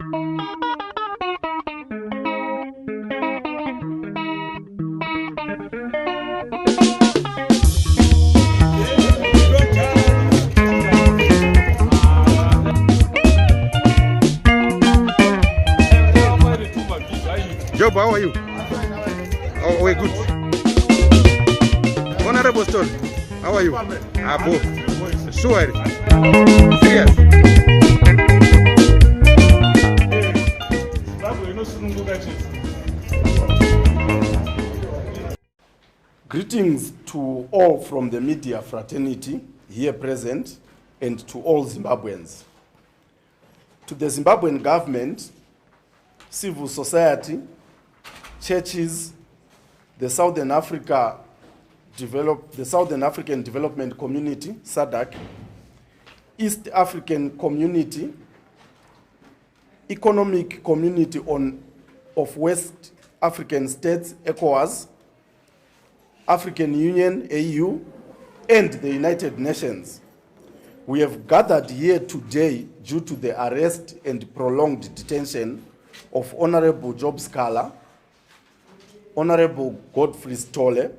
Job, how are you? Oh, we're good. Honorable Stone, how are you? Abo. Sure. Serious. Greetings to all from the media fraternity here present and to all Zimbabweans. To the Zimbabwean government, civil society, churches, the Southern African Development Community, SADC, East African Community, Economic Community of West African States, ECOWAS, African Union, AU, and the United Nations. We have gathered here today due to the arrest and prolonged detention of Honorable Job Sikhala, Honorable Godfrey Stole,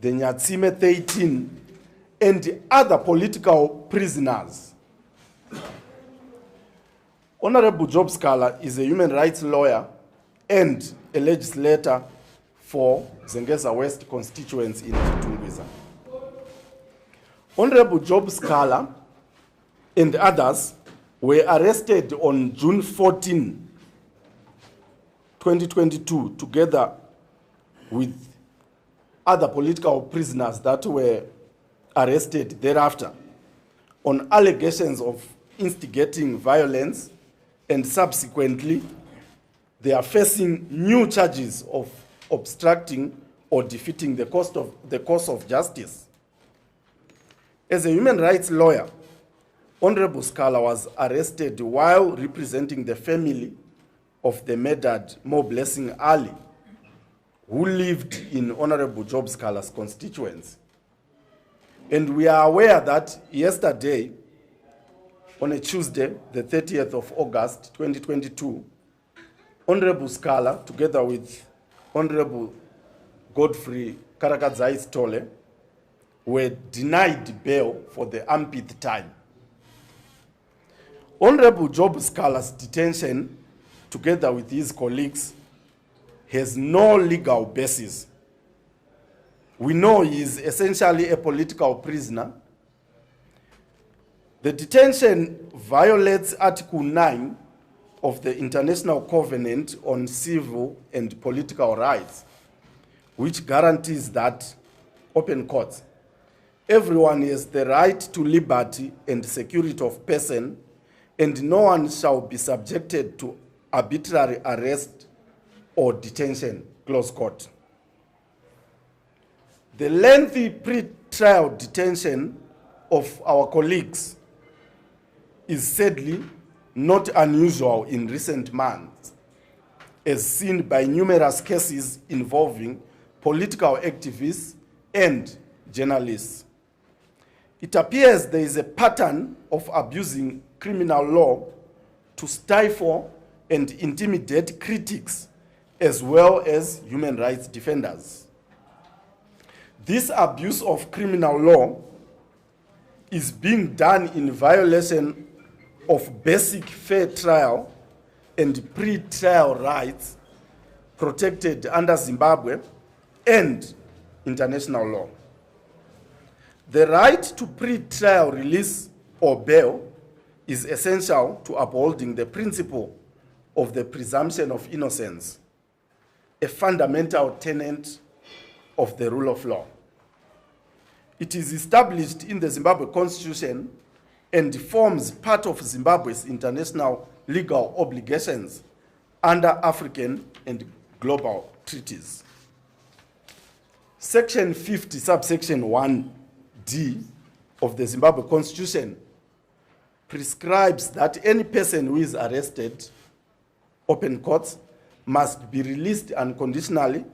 the Nyatsime 13, and other political prisoners. Honorable Job Sikhala is a human rights lawyer and a legislator for Zengeza West constituency in Tungwiza. Honorable Job Sikhala and others were arrested on June 14, 2022, together with other political prisoners that were arrested thereafter on allegations of instigating violence, and subsequently they are facing new charges of obstructing or defeating the course of justice. As a human rights lawyer, Honorable Sikhala was arrested while representing the family of the murdered Mo Blessing Ali, who lived in Honorable Job Sikhala's constituency. And we are aware that yesterday, on a Tuesday, the 30th of August, 2022, Honorable Sikhala, together with Honorable Godfrey Karakadzai Stole, were denied bail for the umpteenth time. Honorable Job Sikhala's detention, together with his colleagues, has no legal basis. We know he is essentially a political prisoner. The detention violates Article 9 of the International Covenant on Civil and Political Rights, which guarantees that, open quotes, everyone has the right to liberty and security of person, and no one shall be subjected to arbitrary arrest or detention, close quote. The lengthy pre-trial detention of our colleagues is sadly not unusual in recent months, as seen by numerous cases involving political activists and journalists. It appears there is a pattern of abusing criminal law to stifle and intimidate critics as well as human rights defenders. This abuse of criminal law is being done in violation of basic fair trial and pre-trial rights protected under Zimbabwe and international law. The right to pre-trial release or bail is essential to upholding the principle of the presumption of innocence, a fundamental tenet of the rule of law. It is established in the Zimbabwe Constitution and forms part of Zimbabwe's international legal obligations under African and global treaties. Section 50, subsection 1D of the Zimbabwe Constitution prescribes that any person who is arrested, open quotes, must be released unconditionally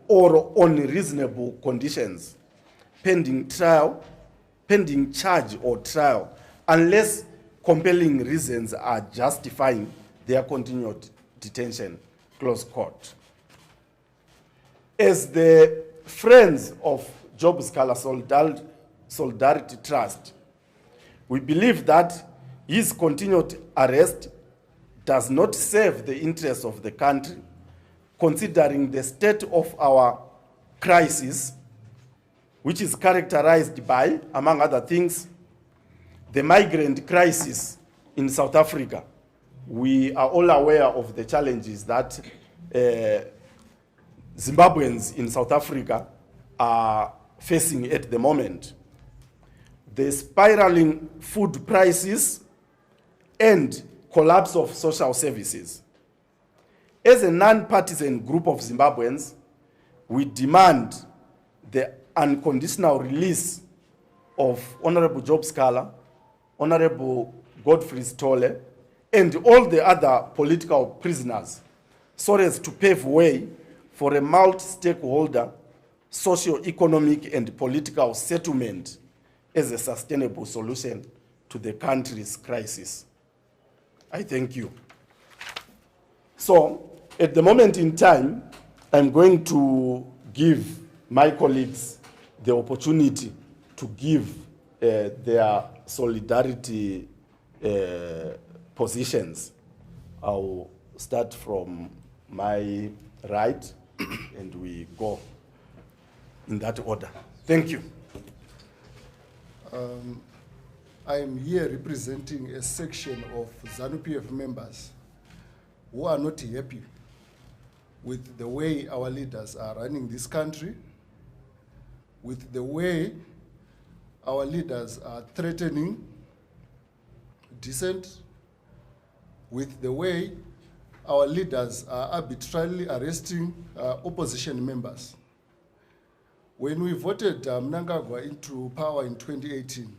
or on reasonable conditions, pending charge or trial unless compelling reasons are justifying their continued detention, close quote. As the friends of Job Sikhala Solidarity Trust, we believe that his continued arrest does not serve the interests of the country, considering the state of our crisis, which is characterized by, among other things, the migrant crisis in South Africa. We are all aware of the challenges that Zimbabweans in South Africa are facing at the moment. The spiraling food prices and collapse of social services. As a non-partisan group of Zimbabweans, we demand the unconditional release of Honorable Job Sikhala, Honorable Godfrey Stole, and all the other political prisoners, so as to pave way for a multi-stakeholder socio-economic and political settlement as a sustainable solution to the country's crisis. I thank you. So, at the moment in time, I'm going to give my colleagues the opportunity to give their solidarity positions. I'll start from my right and we go in that order. Thank you. I am here representing a section of ZANU-PF members who are not happy with the way our leaders are running this country, with the way our leaders are threatening dissent, with the way our leaders are arbitrarily arresting opposition members. When we voted Mnangagwa into power in 2018,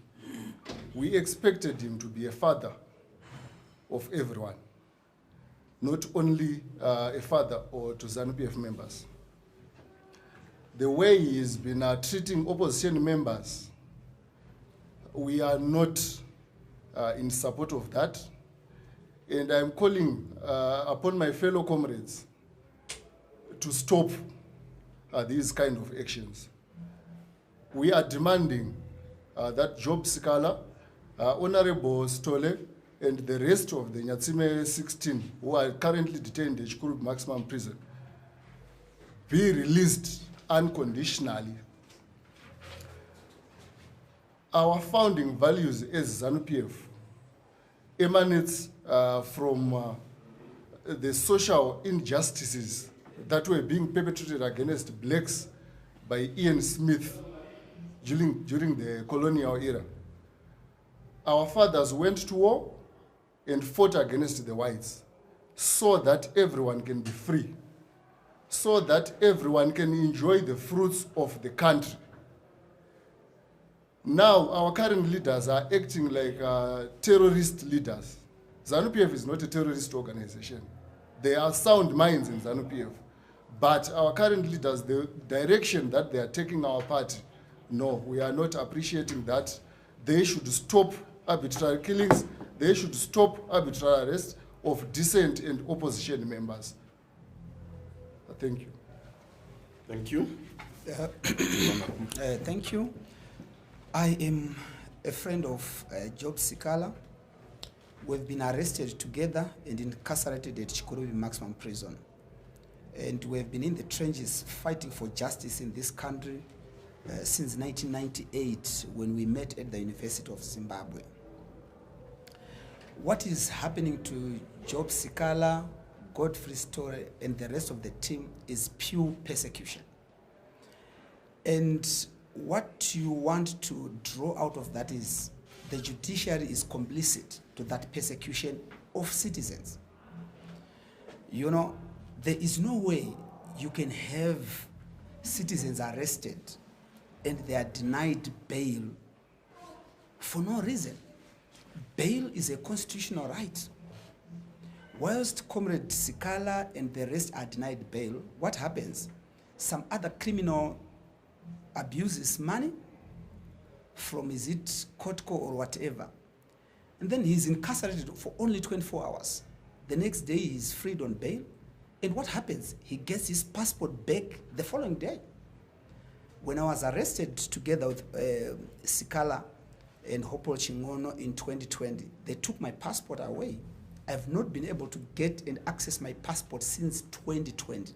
we expected him to be a father of everyone, not only a father or to ZANU-PF members. The way he's been treating opposition members, we are not in support of that. And I'm calling upon my fellow comrades to stop these kind of actions. We are demanding that Job Sikhala, Honorable Stole, and the rest of the Nyatsime 16 who are currently detained in Chikuru Maximum Prison be released unconditionally. Our founding values as ZANU-PF emanates from the social injustices that were being perpetrated against blacks by Ian Smith during the colonial era. Our fathers went to war and fought against the whites so that everyone can be free, so that everyone can enjoy the fruits of the country. Now, our current leaders are acting like terrorist leaders. ZANU-PF is not a terrorist organization. There are sound minds in ZANU-PF. But our current leaders, the direction that they are taking our party, no, we are not appreciating that. They should stop arbitrary killings. They should stop arbitrary arrest of dissent and opposition members. Thank you. Thank you. Thank you. I am a friend of Job Sikhala. We've been arrested together and incarcerated at Chikuru Maximum Prison. And we've been in the trenches fighting for justice in this country since 1998 when we met at the University of Zimbabwe. What is happening to Job Sikhala, Godfrey Story, and the rest of the team is pure persecution. And what you want to draw out of that is the judiciary is complicit to that persecution of citizens. You know, there is no way you can have citizens arrested and they are denied bail for no reason. Bail is a constitutional right. Whilst Comrade Sikhala and the rest are denied bail, what happens? Some other criminal abuses money from, is it Kotko or whatever, And then he's incarcerated for only 24 hours. The next day, he's freed on bail. And what happens? He gets his passport back the following day. When I was arrested together with Sikhala and Hopol Chingono in 2020, they took my passport away. I've not been able to get and access my passport since 2020.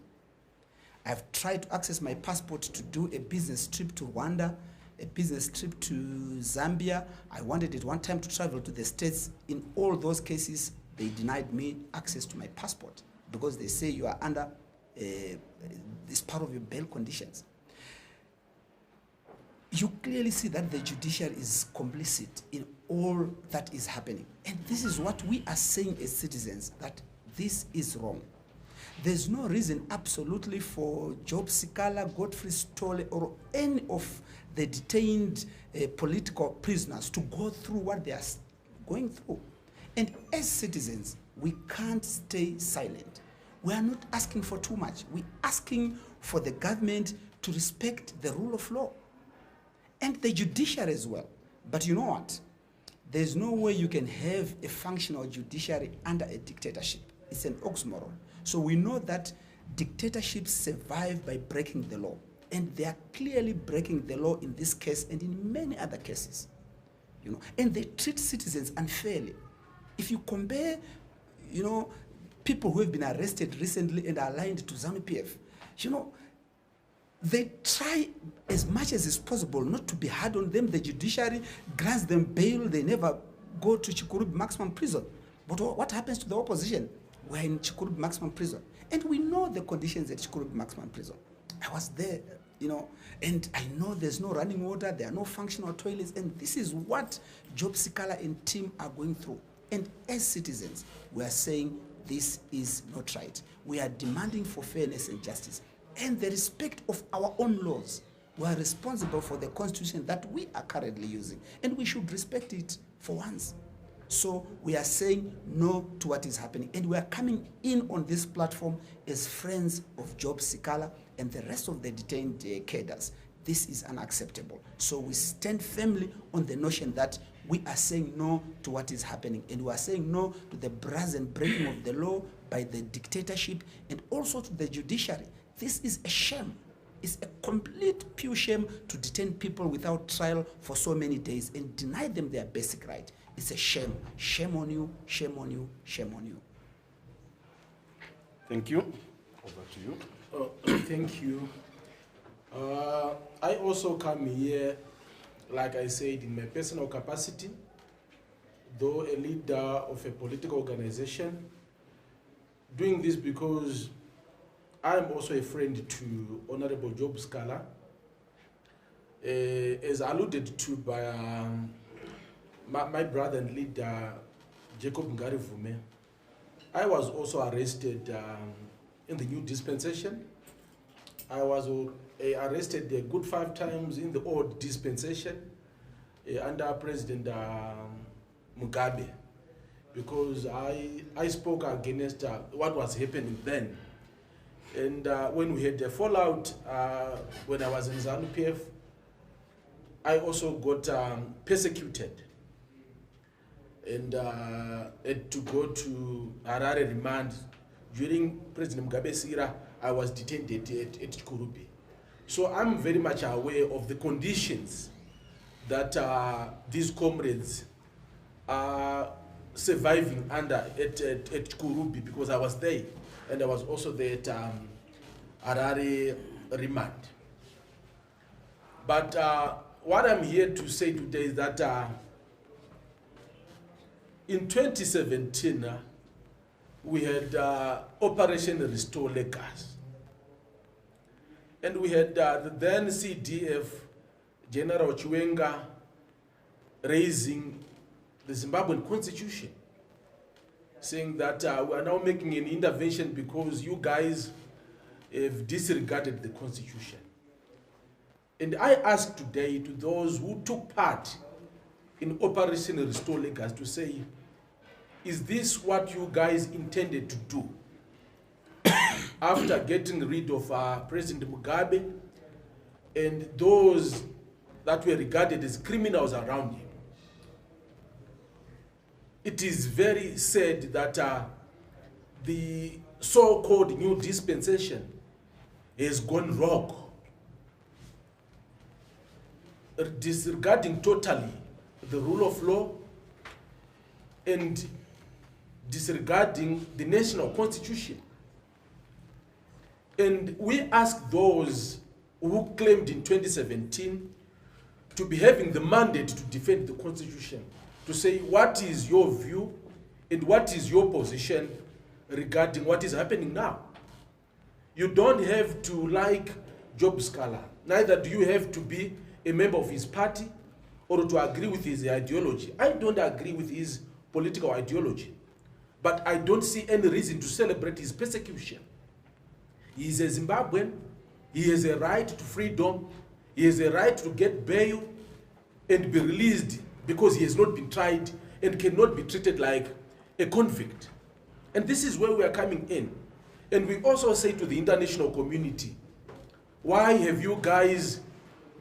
I've tried to access my passport to do a business trip to Rwanda, a business trip to Zambia. I wanted at one time to travel to the States. In all those cases, they denied me access to my passport because they say you are under this part of your bail conditions. You clearly see that the judiciary is complicit in all that is happening. And this is what we are saying as citizens, that this is wrong. There's no reason absolutely for Job Sikhala, Godfrey Stolle, or any of the detained political prisoners to go through what they are going through. And as citizens, we can't stay silent. We are not asking for too much. We're asking for the government to respect the rule of law and the judiciary as well. But you know what? There's no way you can have a functional judiciary under a dictatorship. It's an oxymoron. So we know that dictatorships survive by breaking the law. And they are clearly breaking the law in this case and in many other cases. You know, and they treat citizens unfairly. If you compare, you know, people who have been arrested recently and are aligned to ZANU-PF, you know, they try as much as is possible not to be hard on them. The judiciary grants them bail. They never go to Chikurubi maximum prison. But what happens to the opposition? We're in Chikurubi maximum prison. And we know the conditions at Chikurubi maximum prison. I was there, you know, and I know there's no running water, there are no functional toilets, and this is what Job Sikhala and team are going through. And as citizens, we are saying this is not right. We are demanding for fairness and justice and the respect of our own laws. We are responsible for the constitution that we are currently using, and we should respect it for once. So we are saying no to what is happening, and we are coming in on this platform as friends of Job Sikhala and the rest of the detained cadres. This is unacceptable. So we stand firmly on the notion that we are saying no to what is happening, and we are saying no to the brazen breaking of the law by the dictatorship and also to the judiciary. This is a shame. It's a complete pure shame to detain people without trial for so many days and deny them their basic right. It's a shame. Shame on you, shame on you, shame on you. Thank you. Over to you. Thank you. I also come here, like I said, in my personal capacity, though a leader of a political organization, doing this because I am also a friend to Honorable Job Sikhala, as alluded to by my brother and leader, Jacob Ngarivume. I was also arrested in the new dispensation. I was arrested a good 5 times in the old dispensation under President Mugabe, because I spoke against what was happening then. And when we had a fallout, when I was in ZANU-PF, I also got persecuted and had to go to Harare remand. During President Mugabe's era, I was detained at Chikurubi. So I'm very much aware of the conditions that these comrades are surviving under at Chikurubi, because I was there. And I was also there at Harare remand. But what I'm here to say today is that in 2017, we had Operation Restore Lagos. And we had the then CDF, General Chiwenga, raising the Zimbabwean constitution, saying that we are now making an intervention because you guys have disregarded the constitution. And I ask today to those who took part in Operation Restore Lagos to say, is this what you guys intended to do after getting rid of President Mugabe and those that were regarded as criminals around him? it is very sad that the so-called new dispensation has gone rogue, disregarding totally the rule of law and disregarding the national constitution. And we ask those who claimed in 2017 to be having the mandate to defend the constitution to say what is your view and what is your position regarding what is happening now. You don't have to like Job Sikhala, neither do you have to be a member of his party or to agree with his ideology. I don't agree with his political ideology, but I don't see any reason to celebrate his persecution. He is a Zimbabwean, he has a right to freedom, he has a right to get bail and be released because he has not been tried and cannot be treated like a convict. And this is where we are coming in. And we also say to the international community, why have you guys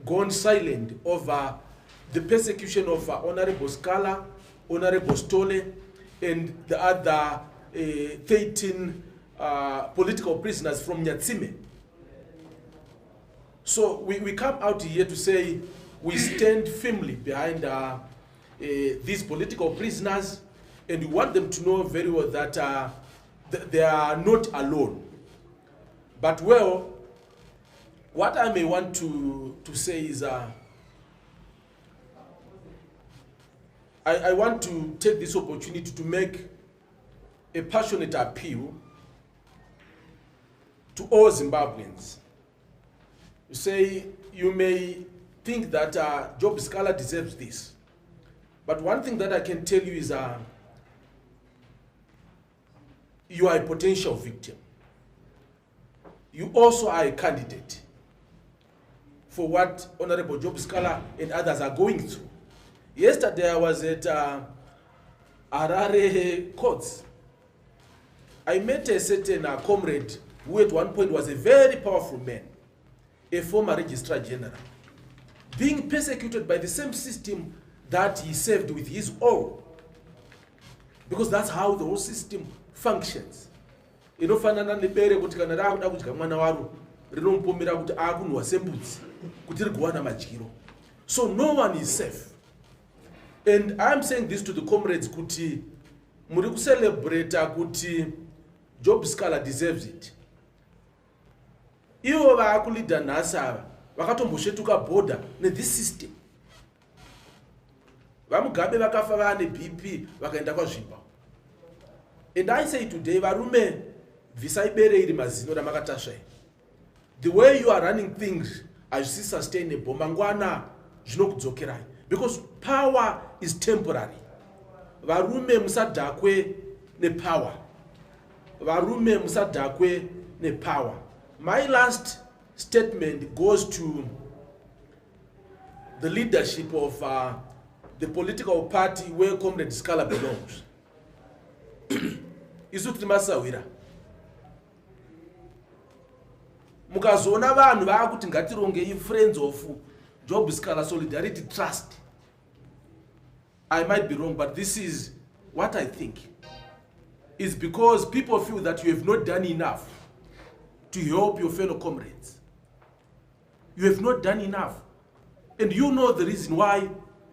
gone silent over the persecution of Honorable Sikhala, Honorable Stole, and the other 13 political prisoners from Nyatsime? So we come out here to say we stand firmly behind these political prisoners, and we want them to know very well that they are not alone. But well, what I may want to say is I want to take this opportunity to make a passionate appeal to all Zimbabweans. You say you may think that Job Sikhala deserves this, but one thing that I can tell you is you are a potential victim. You also are a candidate for what Honorable Job Sikhala and others are going through. Yesterday I was at Harare courts. I met a certain comrade who at one point was a very powerful man, a former registrar general, being persecuted by the same system that he served with his all. Because that's how the whole system functions. Inofanana nebere kuti kana rakuda kudya mwana waro rinompomera kuti akunwa sembudzi kuti riguwana madyiro. So no one is safe. And I'm saying this to the comrades kuti muri kucelebrate kuti Job Sikhala deserves it. Ivo vaakulida nhasi ava vakatombosvetuka border this system. Vamugabe vakafa vane BP vakaenda kwazvipa. And I say today, varume visai bere iri mazino ramakatasva. The way you are running things as sustainable, mangwana zvinokudzokerai. Because power is temporary. Varume musadhakwe nepower. Varume musadhakwe nepower. My last statement goes to the leadership of the political party where Comrade Sikhala belongs. Isu timasawira. Mukazona vanhu vakuti ngatironge friends of Job Sikhala Solidarity Trust. I might be wrong, but this is what I think. It's because people feel that you have not done enough to help your fellow comrades. You have not done enough. And you know the reason why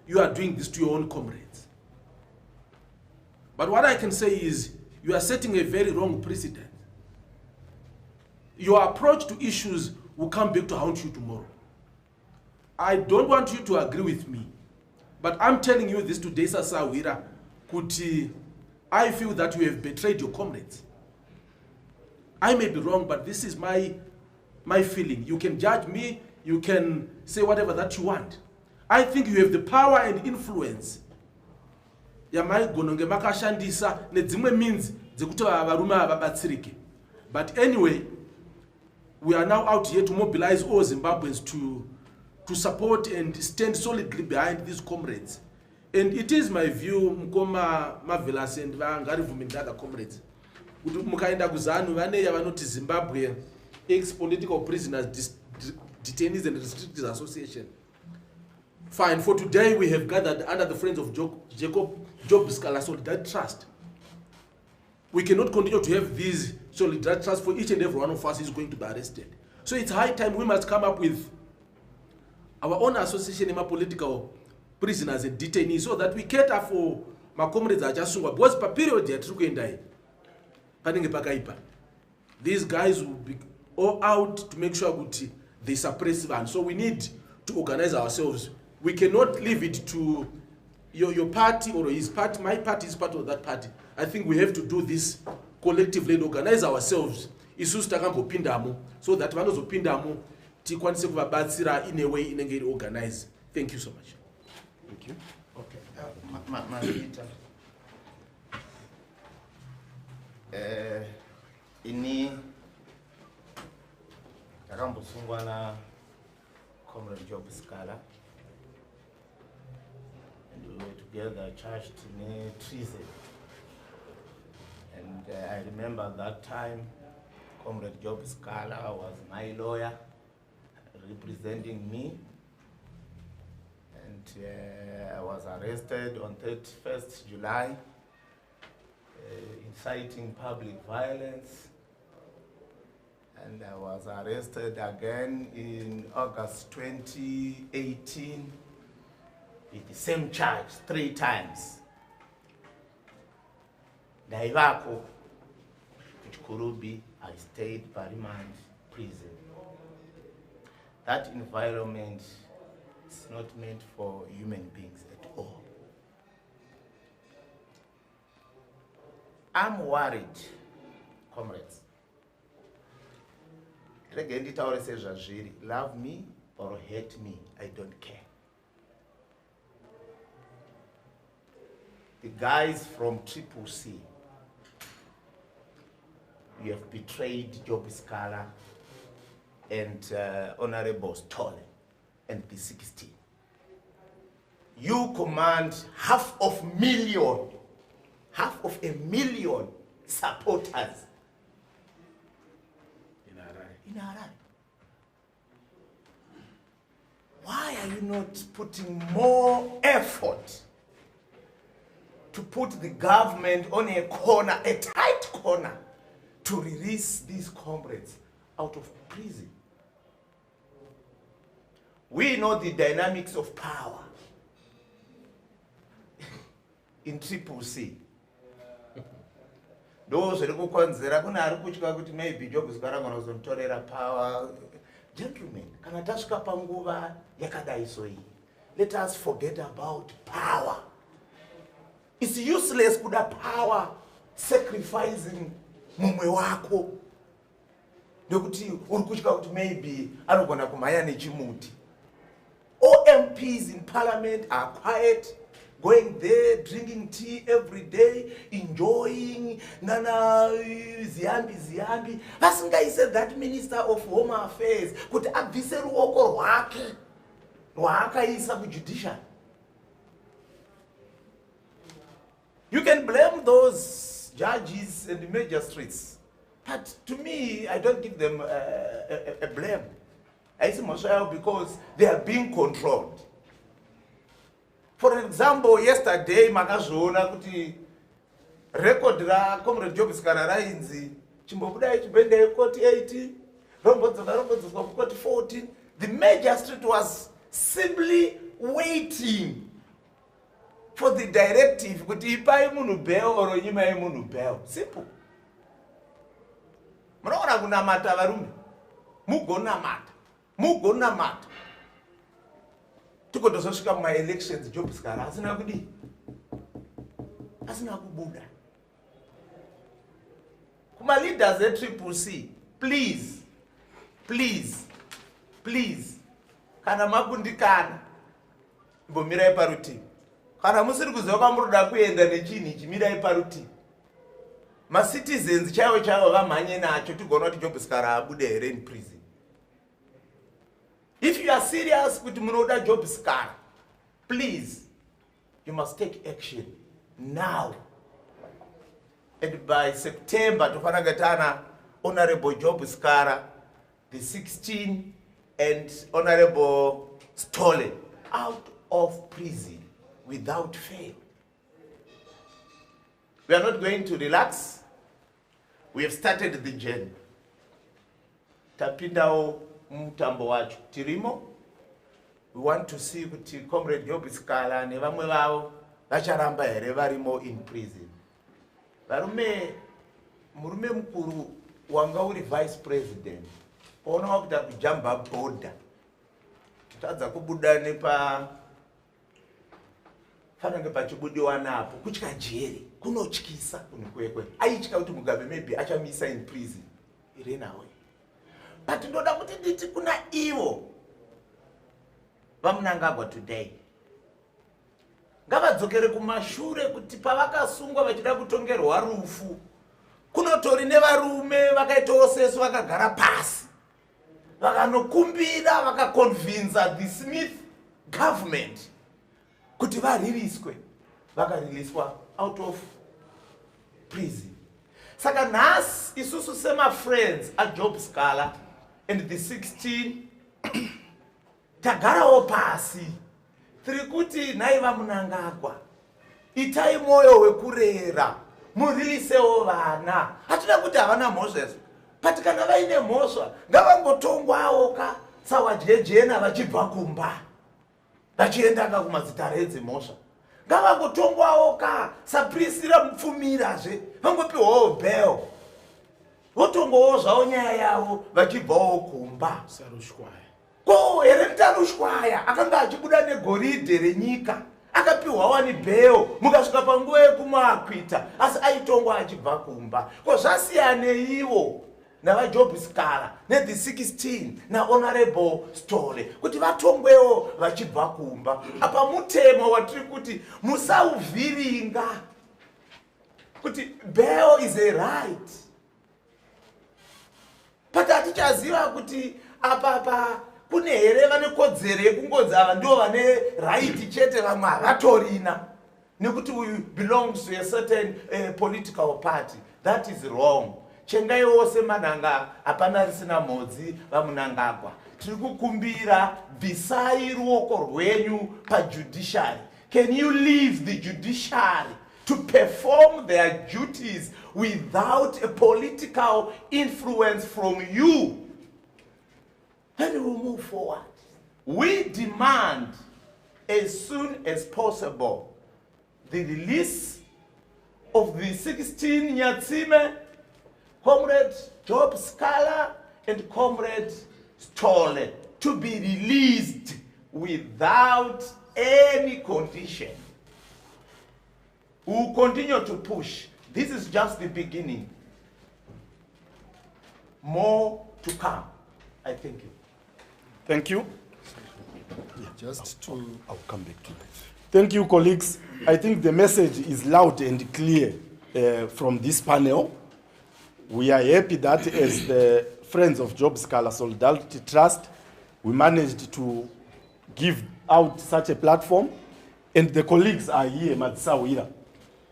you are doing this to your own comrades. But what I can say is you are setting a very wrong precedent. Your approach to issues will come back to haunt you tomorrow. I don't want you to agree with me, but I'm telling you this today, Sasawira, Kuti, I feel that you have betrayed your comrades. I may be wrong, but this is my feeling. You can judge me, you can say whatever that you want. I think you have the power and influence. Means but anyway, we are now out here to mobilize all Zimbabweans to support and stand solidly behind these comrades. And it is my view, Mkoma Marvelous and Vangarivum and other comrades, mukaenda kuzanu vane yavanoti Zimbabwe ex-political prisoners, detainees and restricted association. Fine, for today we have gathered under the Friends of Jacob Sikhala Solidarity Trust. We cannot continue to have these solidarity trusts for each and every one of us is going to be arrested. So it's high time we must come up with our own association in political prisoners and detainees so that we cater for my comrades are just because per period yet these guys will be all out to make sure they suppress them. So we need to organize ourselves. We cannot leave it to your party or his party. My party is part of that party. I think we have to do this collectively and organize ourselves. So that vanozopindamo tikwanise kuvabatsira in a way inenge organized. Thank you so much. Thank you. Okay. Mazita. Ini takambosungwa na Comrade Job Sikhala, and we were together charged in treason. And I remember that time Comrade Job Sikhala was my lawyer representing me, and I was arrested on 31st July, inciting public violence, and I was arrested again in August 2018 with the same charge 3 times. Naivako, Kurubi, I stayed Parimount prison. That environment is not meant for human beings at all. I'm worried, comrades. Love me or hate me, I don't care. The guys from Triple C, you have betrayed Job Sikhala and Honorable Stolle and the 16. You command half of a million supporters in Harare. Why are you not putting more effort to put the government on a corner, a tight corner, to release these comrades out of prison? We know the dynamics of power in Triple C. Those who consider maybe Job Sikhala going to tolerate power. Gentlemen, let us forget about power. It's useless to have power sacrificing mumwe wako. Ndokuti maybe anogona kumaya nechimuti. All MPs in parliament are quiet, going there, drinking tea every day, enjoying nana ziambi. Vasinga said that Minister of Home Affairs could abvise ruoko rwake rwaakaisa kujudiciary. You can blame those judges and magistrates, but to me, I don't give them a blame. I see myself because they are being controlled. For example, yesterday, makazona kuti record ra Comrade Job Sikhala rainzi chimbobuda ichibende court 18, rombodzwa court 14. The magistrate was simply waiting for the directive kuti ipai munhu bail or nyimai munhu bail. Simple. Munoona kunamata varume, mugonamata. Tikotozosvika muma elections Job Sikhala asina kubuda. Kuma leaders at Triple C, please, kana makundikana mbomirai parutivi. Kana musiri kuziva munoda kuenda nechini chimirai parutivi. Ma citizens chaivo vamhanye nacho tigona kuti Job Sikhala abude here in prison. If you are serious with munoda Job Sikhala, please, you must take action now. And by September, Tufanagatana, Honorable Job Sikhala, the 16, and Honorable Stolle out of prison without fail. We are not going to relax. We have started the journey. Tapindao mutambo wacho tirimo. We want to see kuti Comrade Job Sikhala nevamwe vavo vacharamba here varimo in prison. Varume murume mukuru wanga uri vice president ona wakuta kujamba border. Tadza kubuda nepa fanenge pachibudiwa napo kutyika jeri kunotyisa kunikwekwe aityika kuti Mugabe maybe achamisa in prison iri nawe. But ndoda kuti nditi kuna ivo vaMnangagwa today ngavadzokere kumashure kuti pavakasungwa vachida kutongerwa rufu kunotori nevarume vakaitawo sesu vakagara pasi vakanokumbira vakaconvinza the Smith government kuti variriswe vakaririswa out of prison. Saka nhasi isusu sema friends aJob Sikhala and the 16 tagarawo pasi tiri kuti nhai vaMnangagwa itai moyo wekurera murilisewo vana. Hatuna kuti havana mhosva, but kana vaine mhosva ngavangotongwawo ka sawajejena vachibva kumba vachiendanga kumazita redzimhosva. Ngavangotongwawo ka saprisira mupfumirazve vangopiwawo bail votongowo zvavo nyaya yavo vachibvawo kumba. Ko here Tarushwaya akanga achibuda negoridhe renyika akapiwawo ni bail mukasvika panguva yekumakwita asi aitongwa achibva kumba. Ko zvasiyane ivo navaJob Sikhala the 16 naHonorable Stole kuti vatongwewo vachibva kumba. Apa mutemo watiri kuti musauvhiringa kuti bail is a right. But hatichaziva kuti apapa kune here vane kodzero yekungodzi ava ndivo vane right chete vamwe havatorina nekuti we belongs to a certain political party. That is wrong. Chengaiwo semanhanga hapana risina mhodzi vaMnangagwa. Tiri kukumbira bvisai ruoko rwenyu pajudiciary. Can you leave the judiciary to perform their duties without a political influence from you? Then we will move forward. We demand as soon as possible the release of the 16 Nyatsime, Comrade Job Sikhala and Comrade Stole to be released without any condition. We will continue to push. This is just the beginning. More to come. I thank you. Thank you. Just to I'll come back to that. Thank you, colleagues. I think the message is loud and clear from this panel. We are happy that as the Friends of Job Sikhala Solidarity Trust, we managed to give out such a platform. And the colleagues are here, Matsawira.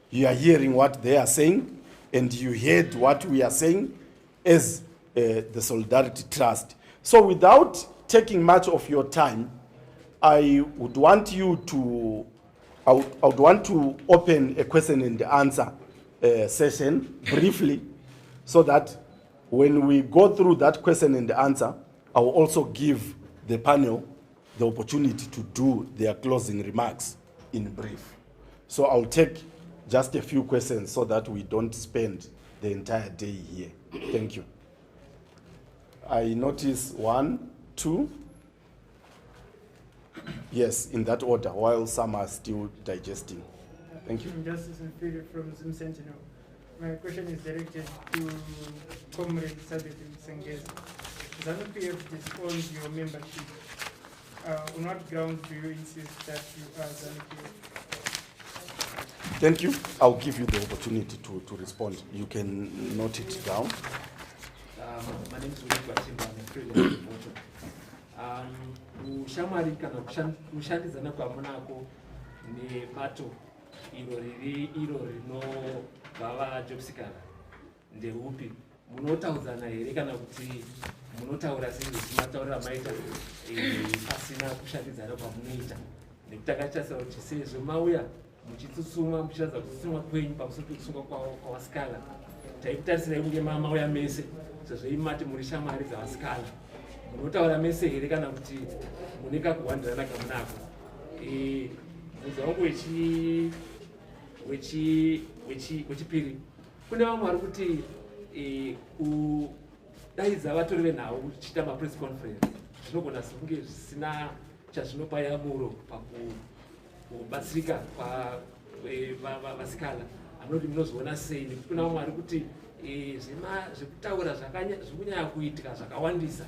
You are hearing what they are saying, and you heard what we are saying as the Solidarity Trust. So without taking much of your time, I would want you to, I would want to open a question and answer session briefly, so that when we go through that question and answer, I will also give the panel the opportunity to do their closing remarks in brief. So I'll take just a few questions so that we don't spend the entire day here. Thank you. I notice 1, 2. Yes, in that order, while some are still digesting. Thank you. Justice and Freedom from Zoom Sentinel. My question is directed to Comrade Sabit Sengeza. ZANU-PF disowns your membership. On what grounds do you insist that you are ZANU-PF? Thank you. I'll give you the opportunity to respond. You can note it down. My name is William Batimba. I'm a freelance reporter. Ushamwari kana kushandizana kwamunako nebato iro rinobva vaJob Sikhala ndeupi? Munotaudzana here kana kuti munotaura sei zvimataurira maita pasina kushandidzana kwamunoita nekuti akachasira kuti sezvo mauya muchitsutsumwa muchiratidza kutsutsumwa kwenyu pamusoro pekutsungwa kwavasikala taikutarisira kunge mauya mese sezvo imati muri shamwari dzavasikala munotaura mese here kana kuti mune kakuwandirana kamunako. Mudzi wangu wechipiri kune vamwe vari kuti kudaidza vatori venhau kuchiita mapress conference zvinogona kunge zvisina chazvinopa yamuro pakubatsirika kwavasikala. Anoti munozoona sei nekuti kuna vamwe vari kuti zvekutaura zvekunyanya kuitika zvakawandisa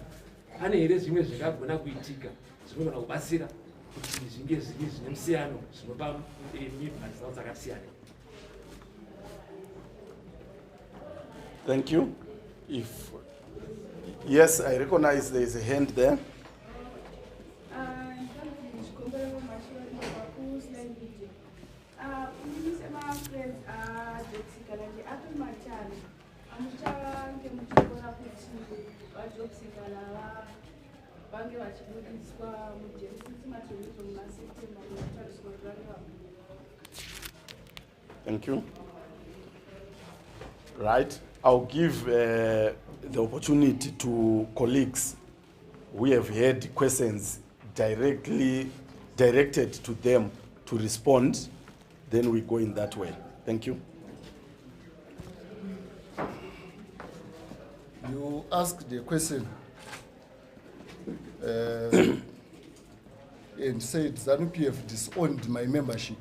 pane here zvimwe zvingagona kuitika zvinogona kubatsira kuti zvinge zvine musiyano zvinopa mhuri dzavo dzakasiyana. Thank you. Yes, I recognize there is a hand there. Thank you. Right. I'll give the opportunity to colleagues who have had questions directly directed to them to respond. Then we go in that way. Thank you. You asked the question and said ZANU-PF disowned my membership.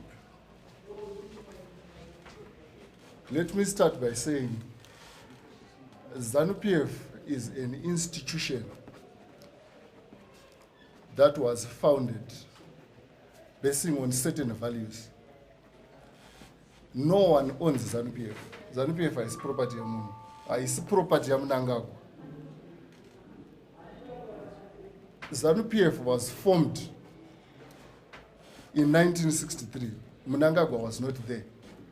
Let me start by saying ZANU-PF is an institution that was founded basing on certain values. No one owns ZANU-PF. ZANU-PF is property of Mungu. It's property of Mnangagwa. ZANU-PF was formed in 1963. Mnangagwa was not there.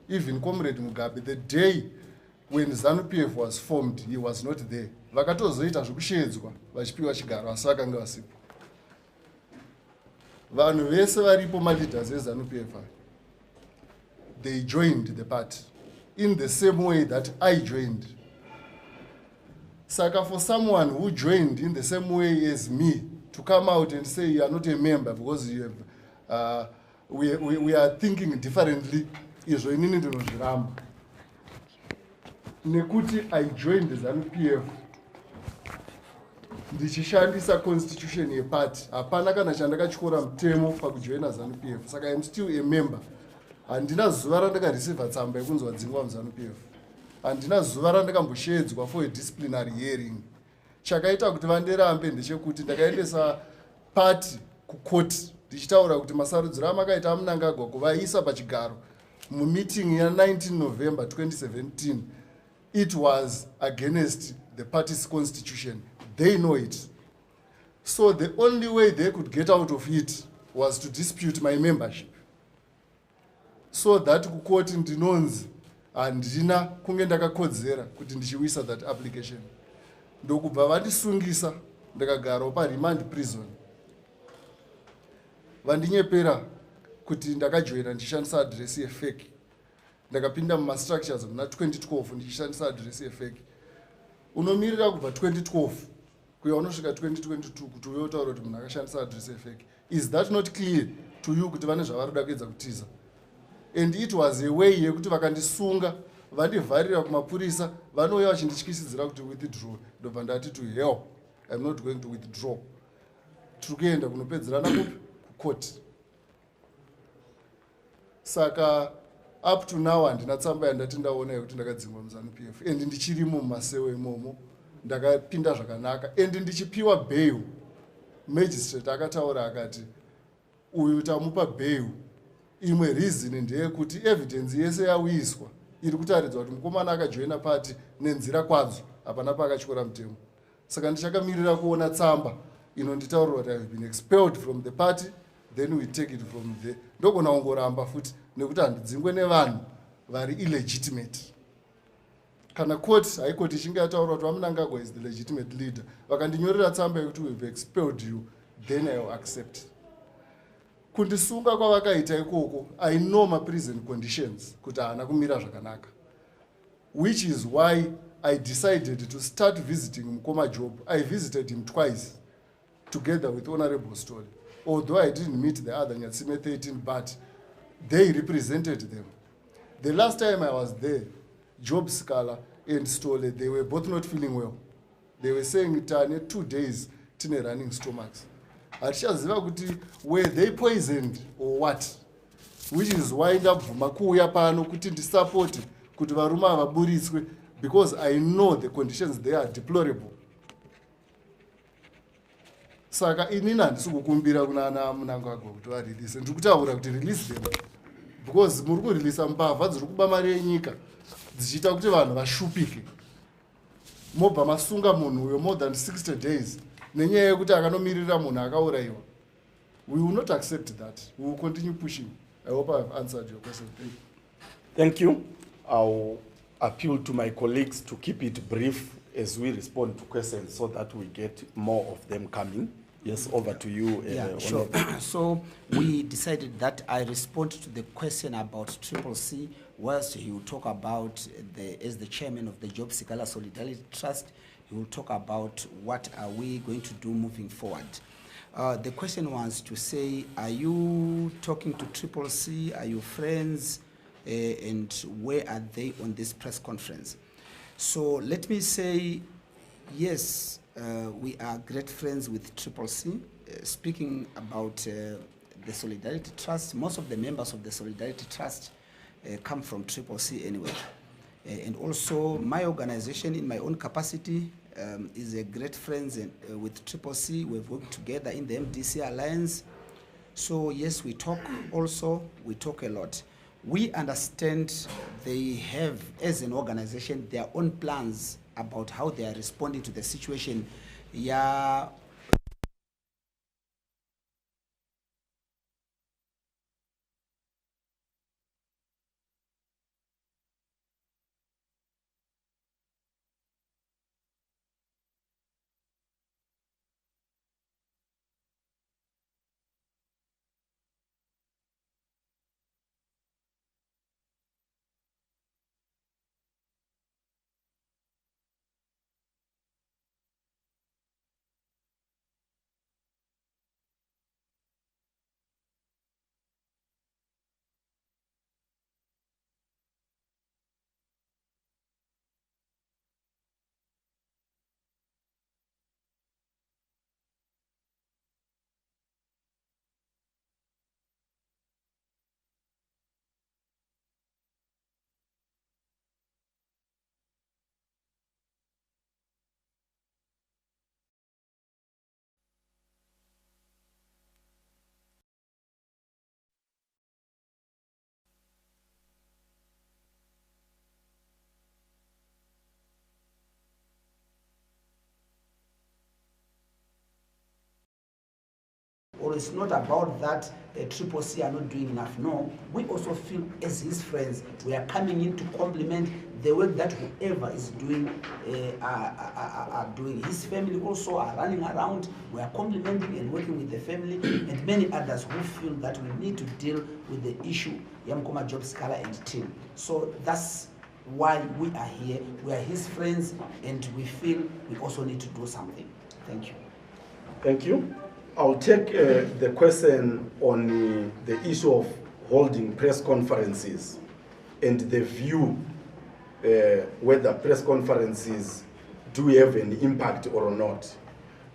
Even Comrade Mugabe, the day when ZANU-PF was formed, he was not there. Vakatozoita zvokushedzwa vachipiwa chigaro asi vakanga vasipo. Vanhu vese varipo ma-leaders eZANU-PF, they joined the party in the same way that I joined. Saka for someone who joined in the same way as me to come out and say you are not a member because you have, we are thinking differently, izvo inini ndinozviramba. Nekuti I joined the ZANU-PF ndichishandisa constitution yeparty, hapana kana chandakatyora mutemo pakujoina ZANU-PF. Saka I'm still a member. Handina zuva randakareceiva tsamba yekunzwa dzingwa muZANU-PF. Handina zuva randakamboshedzwa for a disciplinary hearing. Chakaita kuti vandirambe ndechekuti ndakaendesa party kukoti ndichitaura kuti masarudziro amakaita aMnangagwa kuvaisa pachigaro mumeeting ya19 November 2017, it was against the party's constitution. They know it. So the only way they could get out of it was to dispute my membership. So that kukoti ndinonzi handina kunge ndakakodzera kuti ndichiwisa that application. Ndokubva vandisungisa ndakagara paremand prison. Vandinyepera kuti ndakajoina ndichishandisa address yefake. Ndakapinda mumastructures muna 2012 ndichishandisa address yefake. Unomirira kubva 2012 kuya unosvika 2022 kuti uyotaura kuti munhu akashandisa address yefake. Is that not clear to you kuti vane zvavari kuda kuedza kutiza? And it was a way yekuti vakandisunga vandivharira kumapurisa vanouya vachindityisidzira kuti withdraw. Ndobva ndati to hell, I'm not going to withdraw. Tiri kuenda kunopedzerana kupi kukoti. Saka up to now handina tsamba yandati ndaona yekuti ndakadzingwa muZANU-PF, and ndichirimo mumasewe imomo ndakapinda zvakanaka, and ndichipiwa bail. Magistrate akataura akati uyu tamupa bail. Imwe reason ndeyekuti evidence yese yauyiswa iri kutaridzwa kuti mukomana akajoina party nenzira kwadzo hapana paakatyora mutemo. Saka ndichakamirira kuona tsamba inonditaurira kuti I have been expelled from the party, then we take it from there. Ndogona kungoramba futi nekuti handidzingwe nevanhu vari illegitimate. Kana court, high court ichinge yataura kuti waMnangagwa is the legitimate leader, vakandinyorera tsamba yekuti we have expelled you, then I will accept. kundisunga kwavakaita ikoko, I know my prison conditions kuti haana kumira zvakanaka, which is why I decided to start visiting Mukoma Job. I visited him twice together with Honorable Story, although I didn't meet the other Nyatsime 13, but they represented them. The last time I was there, Job Sikhala and Story, they were both not feeling well. They were saying it 2 days tine running stomachs. Atichaziva kuti were they poisoned or what, which is why ndabvuma kuuya pano kuti ndisupport kuti varume ava vaburitswe, because I know the conditions they are deplorable. Saka inini handisi kukumbira kuna Mnangagwa kuti varelease, ndiri kutaura kuti release them, because muri kureleasa mbavha dziri kuba mari yenyika dzichiita kuti vanhu vashupike. Mobva masunga munhu uyo more than 60 days nenyaya yekuti akanomiririra munhu akaurayiwa. We will not accept that. We will continue pushing. I hope I have answered your question. Thank you. I'll appeal to my colleagues to keep it brief as we respond to questions so that we get more of them coming. Yes, over to you. Yeah, sure. So we decided that I respond to the question about CCC, whilst he will talk about, as the chairman of the Job Sikhala Solidarity Trust, he will talk about what are we going to do moving forward. The question was to say, are you talking to CCC? Are you friends? And where are they on this press conference? So let me say, yes, we are great friends with CCC. Speaking about the Solidarity Trust, most of the members of the Solidarity Trust come from CCC anyway. And also my organization in my own capacity is a great friends with CCC. We've worked together in the MDC Alliance. So yes, we talk also, we talk a lot. We understand they have, as an organization, their own plans about how they are responding to the situation. Yeah. Or it's not about that CCC are not doing enough. No, we also feel as his friends, we are coming in to complement the work that whoever is doing are doing. His family also are running around. We are complementing and working with the family and many others who feel that we need to deal with the issue Mukoma Job Sikhala and team. So that's why we are here. We are his friends and we feel we also need to do something. Thank you. Thank you. I'll take the question on the issue of holding press conferences and the view whether press conferences do have an impact or not.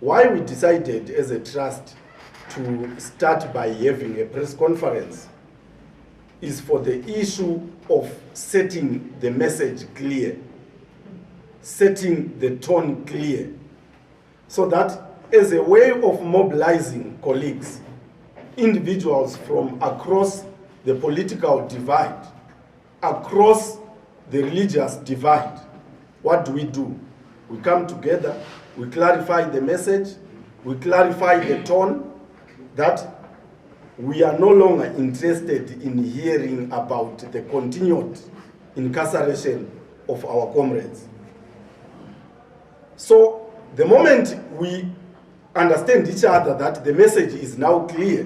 Why we decided as a trust to start by having a press conference is for the issue of setting the message clear, setting the tone clear, so that as a way of mobilizing colleagues, individuals from across the political divide, across the religious divide, what do? We come together, we clarify the message, we clarify the tone, that we are no longer interested in hearing about the continued incarceration of our comrades. So the moment we understand each other that the message is now clear,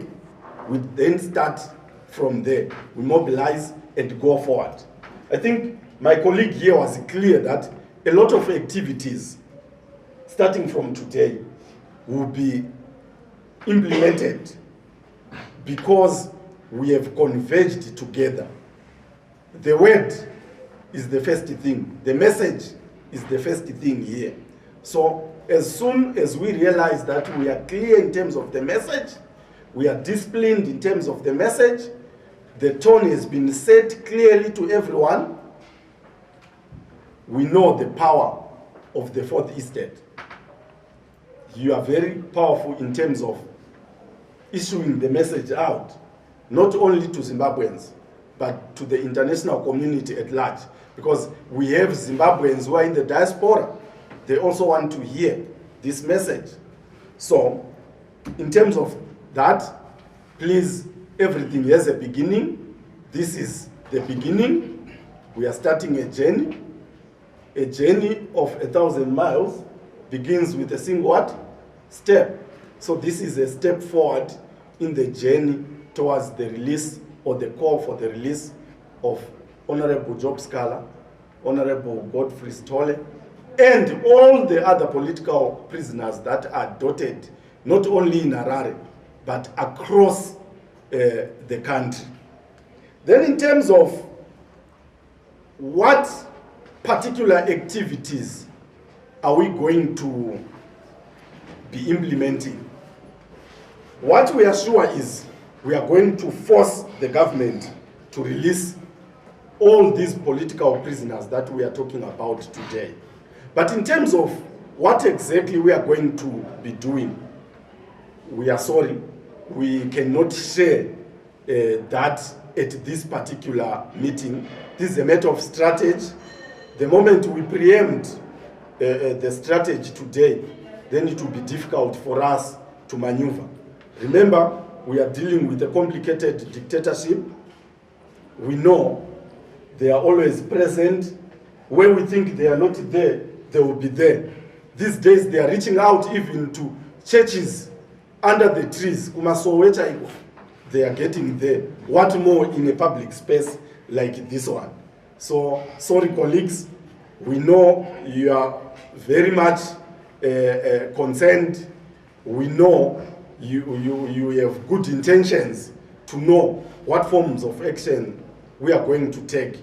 We then start from there. We mobilize and go forward. I think my colleague here was clear that a lot of activities, starting from today, will be implemented because we have converged together. The word is the first thing. The message is the first thing here. So as soon as we realize that we are clear in terms of the message, we are disciplined in terms of the message, the tone has been set clearly to everyone, we know the power of the fourth estate. You are very powerful in terms of issuing the message out, not only to Zimbabweans, but to the international community at large. Because we have Zimbabweans who are in the diaspora. They also want to hear this message. So, in terms of that, please, everything has a beginning. This is the beginning. We are starting a journey. A journey of 1,000 miles begins with a single what? Step. So this is a step forward in the journey towards the release or the call for the release of Honorable Job Sikhala, Honorable Godfrey Stole, and all the other political prisoners that are dotted not only in Harare, but across the country. Then in terms of what particular activities are we going to be implementing? What we are sure is we are going to force the government to release all these political prisoners that we are talking about today. But in terms of what exactly we are going to be doing, we are sorry, we cannot share that at this particular meeting. This is a matter of strategy. The moment we preempt the strategy today, then it will be difficult for us to maneuver. Remember, we are dealing with a complicated dictatorship. We know they are always present. When we think they are not there, they will be there. These days, they are reaching out even to churches under the trees. They are getting there. What more in a public space like this one? So, sorry colleagues, we know you are very much concerned. We know you have good intentions to know what forms of action we are going to take,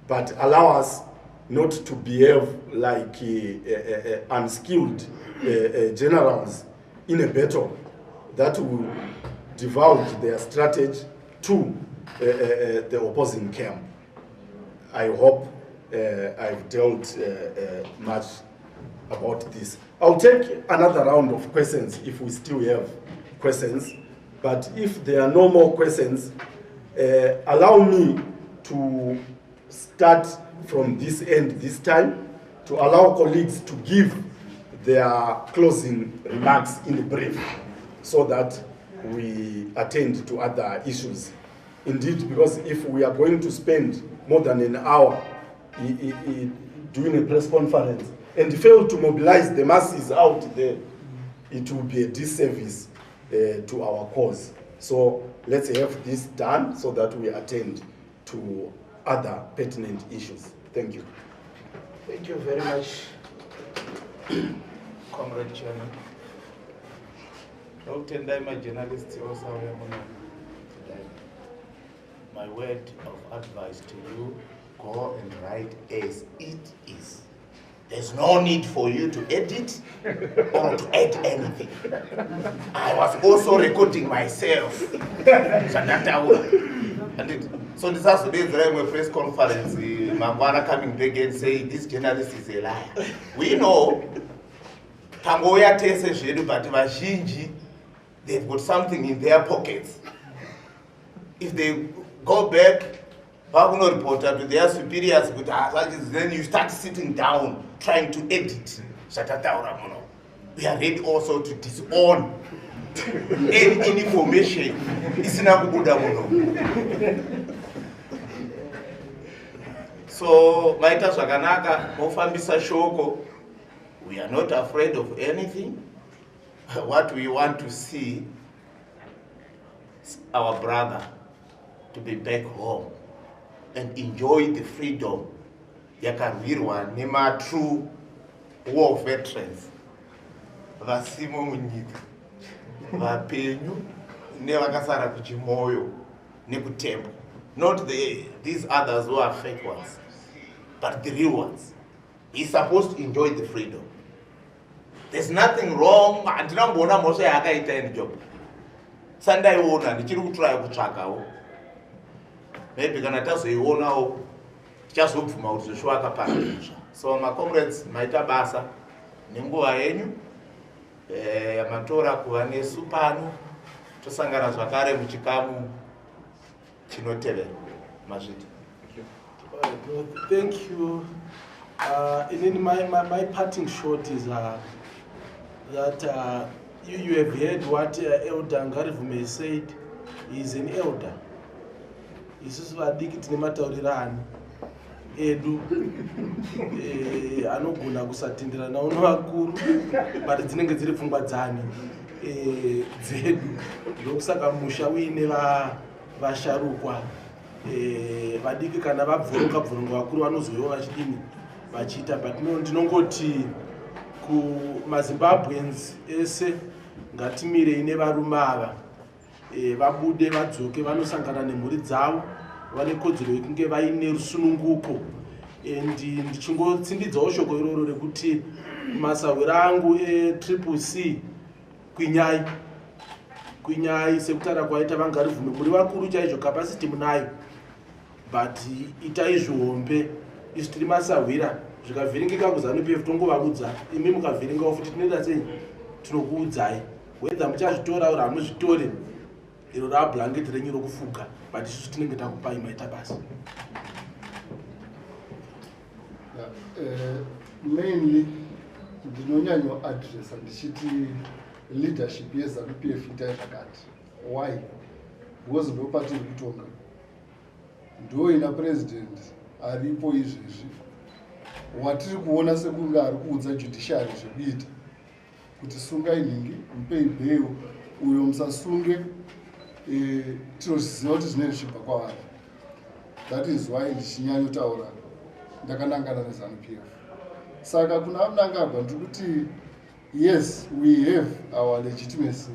but allow us not to behave like unskilled generals in a battle that will divulge their strategy to the opposing camp. I hope I've dealt much about this. I'll take another round of questions if we still have questions, but if there are no more questions, allow me to start from this end this time, to allow colleagues to give their closing remarks in brief so that we attend to other issues. Indeed, because if we are going to spend more than an hour doing a press conference and fail to mobilize the masses out there, it will be a disservice to our cause. So let's have this done so that we attend to other pertinent issues. Thank you. Thank you very much, Comrade Chairman. Dr. Ndaima, journalist, also my word of advice to you, go and write as it is. There's no need for you to edit or to add anything. I was also recording myself. So this has to be a press conference. Mangwana coming back and say this journalist is a liar. We know Tangoya Tese Shedu Bativashinji, they've got something in their pockets. If they go back, Baguno reporter to their superiors, then you start sitting down trying to edit. We are ready also to disown any information. So, Maita Swaganaka, Mofambisa Shoko, we are not afraid of anything. What we want to see our brother to be back home and enjoy the freedom yakarwirwa nema-true war veterans vasimo munyika vapenyu nevakasara kuchimoyo nekutembo, not these others who are fake ones, but the real ones. He's supposed to enjoy the freedom. There's nothing wrong. Andinamboona mhosva yaakaita any job. Sandaiona ndichiri kutry kutsvakawo. Maybe kana tazoionawo tichazobvuma kuti Joshua akaparadzwa. So my comrades, maita basa nenguva yenyu yamatora kuva nesu pano, tosangana zvakare muchikamu chinotevera. Mazviti. Thank you. And then my parting shot is that you have heard what Elder Ngarivume said. He's an elder. Isusu vadiki tine mataurirano edu anogona kusatenderana unovakuru but dzinenge dziri pfungwa dzani dzedu. Ndokusaka musha uine vasharukwa vadiki kana vabvuruka vakuru vanozoiva vachidini vachiita. But ndinongoti kumazimbabweans ese ngatimirei nevarume ava vabude vadzoke vanosangana nemhuri dzavo, vane kodzero yekunge vaine rusununguko. And ndichingotsindidzawo shoko iroro rekuti masawira angu eCCC kwinyai sekutara kwaita vaNgarivume, muri vakuru chaizvo, capacity munayo, but itai zvihombe. Isu tiri masawira, zvikavhiringika kuZANU-PF tongovaudza, imi mukavhiringawo futi tinoita sei, tinokuudzai. Whether muchazvitora uri hamuzvitore, iro rablanketi renyu rokufuga, but isu tinenge takupai maita basa. Mainly ndinonyanyo addressa ndichiti leadership yeZANU-PF itai zvakati. Why? Because ndo patiri kutonga, ndo ina president aripo izvezvi, watiri kuona sekunge ari kuudza judiciary zvekuita kuti sungai nhingi mupei bail, uyo musasunge tinoziva kuti zvinenge zvichibva kwavari. That is why ndichinyanyotaura ndakanangana neZANU-PF. Saka kuna Mnangagwa ndiri kuti yes, we have our legitimacy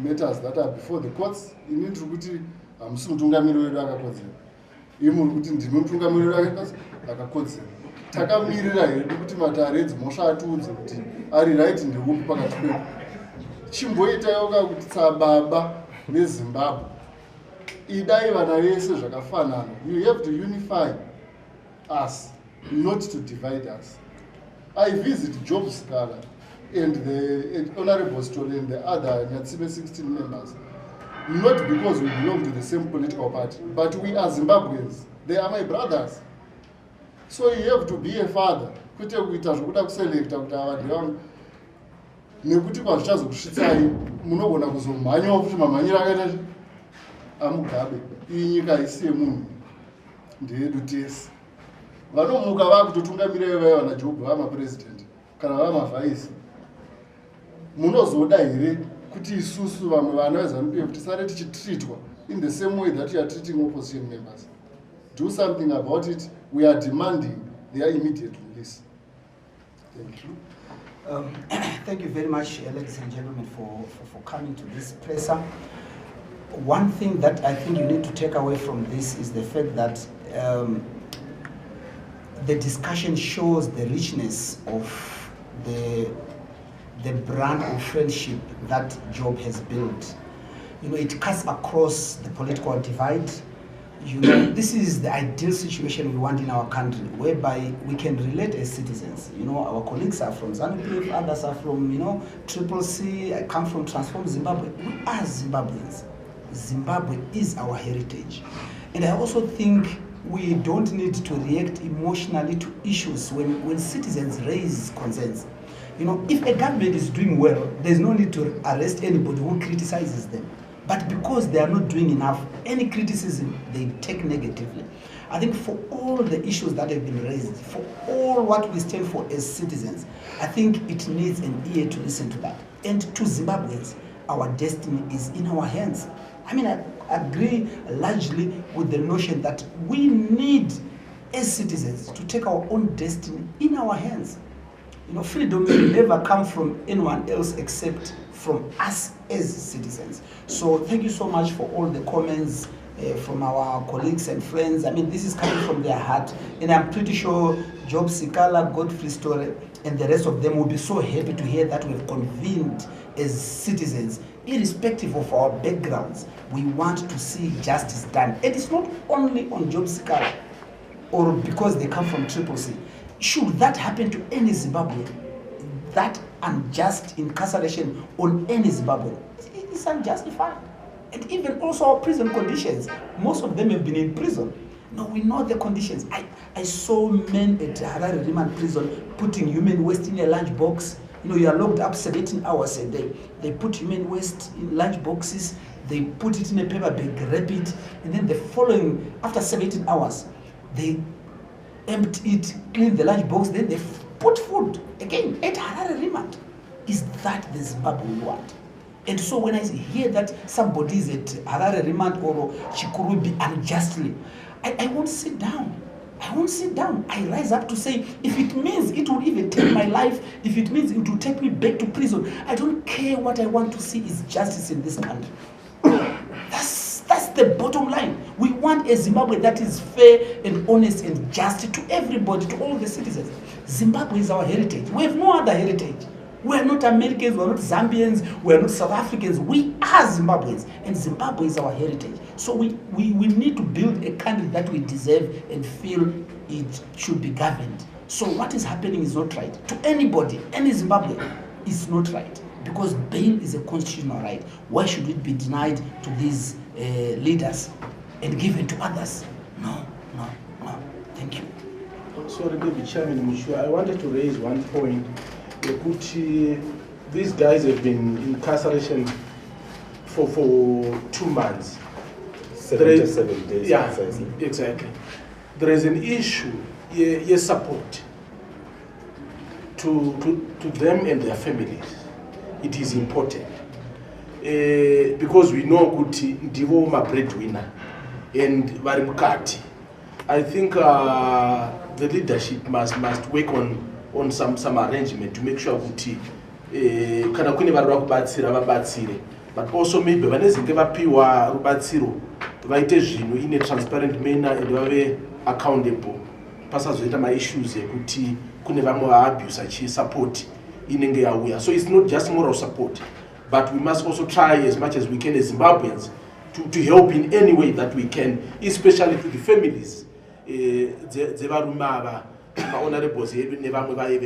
matters that are before the courts. Ini ndiri kuti hamusi mutungamiriri wedu akakodzera, imi muri kuti ndimi mutungamiriri akakodzera. Takamirira hedu kuti matare edzimhosva atiudze kuti ari right ndeupi pakati pedu. Chimboitaiwo kuti tsababa neZimbabwe idai vana vese zvakafanana. You have to unify us, not to divide us. I visit Job Sikhala and the Honorable Story and the other Nyatsibe 16 members, not because we belong to the same political party, but we are Zimbabweans. They are my brothers. So you have to be a father. Kwete kuita zvokuda kuselekta kuti ava ndivangu, nekuti pazvichazokusvitsai munogona kuzomhanyawo futi mamhanyiro akaita amugabe. Iyi nyika isi yemunhu, ndeyedu tese. Vanomuka vakutotungamirira vaiva naJob vamapresident kana vamavhaisi. Munozoda here kuti isusu vamwe vana veZANU-PF tisare tichitreatwa in the same way that you are treating opposition members? Do something about it. We are demanding their immediate release. Thank you. Thank you very much, ladies and gentlemen, for coming to this presser. One thing that I think you need to take away from this is the fact that the discussion shows the richness of the brand of friendship that Job has built. You know, it cuts across the political divide. You know, this is the ideal situation we want in our country, whereby we can relate as citizens. You know, our colleagues are from ZANU-PF, others are from, CCC, I come from Transform Zimbabwe. We are Zimbabweans. Zimbabwe is our heritage. And I also think we don't need to react emotionally to issues when citizens raise concerns. You know, if a government is doing well, there's no need to arrest anybody who criticizes them. But because they are not doing enough, any criticism they take negatively. I think for all the issues that have been raised, for all what we stand for as citizens, I think it needs an ear to listen to that. And to Zimbabweans, our destiny is in our hands. I mean, I agree largely with the notion that we need, as citizens, to take our own destiny in our hands. You know, freedom will never come from anyone else except from us as citizens. So thank you so much for all the comments from our colleagues and friends. I mean, this is coming from their heart, and I'm pretty sure Job Sikhala, Godfrey Story, and the rest of them will be so happy to hear that we've convened as citizens, irrespective of our backgrounds. We want to see justice done. And it's not only on Job Sikhala or because they come from Triple C. Should that happen to any Zimbabwean, that unjust incarceration on any Zimbabwean, it is unjustified. And even also our prison conditions, most of them have been in prison. No, we know the conditions. I saw men at Harare Remand prison putting human waste in a lunch box. You know, you are locked up 17 hours a day. They put human waste in lunch boxes, they put it in a paper bag, wrap it, and then the following, after 17 hours, they empty it, clean the lunch box, then they put food again at Harare Remand. Is that the Zimbabwe we want? And so when I hear that somebody is at Harare Remand or Chikurubi unjustly, I won't sit down. I won't sit down. I rise up to say, if it means it will even take my life, if it means it will take me back to prison, I don't care. What I want to see is justice in this country. That's the bottom line. We want a Zimbabwe that is fair and honest and just to everybody, to all the citizens. Zimbabwe is our heritage. We have no other heritage. We are not Americans, we are not Zambians, we are not South Africans. We are Zimbabweans, and Zimbabwe is our heritage. So we need to build a country that we deserve and feel it should be governed. So what is happening is not right. To anybody, any Zimbabwean, it's not right. Because bail is a constitutional right. Why should it be denied to these leaders and given to others? No. Thank you. Sorry, David Chairman Mushua, I wanted to raise one point. These guys have been in incarceration for 2 months. 77 days. Yeah, exactly. There is an issue, support to them and their families. It is important because we know kuti ndivo breadwinner and vari mukati. I think the leadership must work on some arrangement to make sure kuti kana kune vari kubatsira vabatsire, but also maybe vanezenge vapiwa rubatsiro vaite zvinhu in a transparent manner and vave accountable. Pasazoita ma-issues ekuti kune vamwe vaabuse achisupport inenge yauya. So it's not just moral support, but we must also try as much as we can as Zimbabweans to help in any way that we can, especially to the families dzevarume ava mahonorables edu nevamwe vaye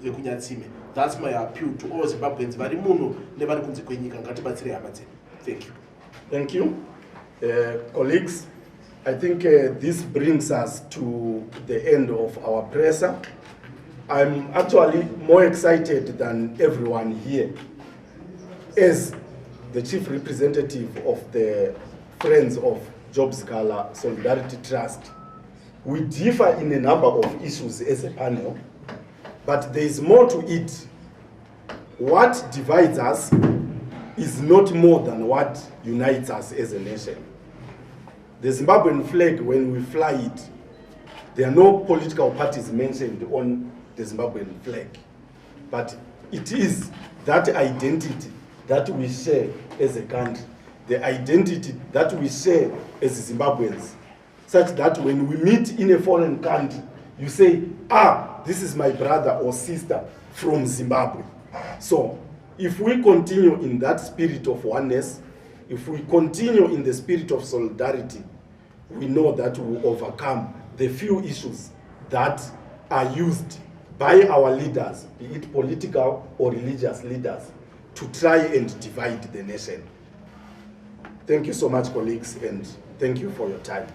vekunyatsime. That's my appeal to all Zimbabweans vari muno nevari kunze kwenyika. Ngatibatsire hama dzedu. Thank you. Thank you. Colleagues, I think this brings us to the end of our presser. I'm actually more excited than everyone here. As the chief representative of the Friends of Job Sikhala Solidarity Trust, we differ in a number of issues as a panel, but there is more to it. What divides us is not more than what unites us as a nation. The Zimbabwean flag, when we fly it, there are no political parties mentioned on the Zimbabwean flag, but it is that identity that we share as a country, the identity that we share as Zimbabweans, such that when we meet in a foreign country, you say, this is my brother or sister from Zimbabwe. So if we continue in that spirit of oneness, if we continue in the spirit of solidarity, we know that we will overcome the few issues that are used by our leaders, be it political or religious leaders, to try and divide the nation. Thank you so much, colleagues, and thank you for your time.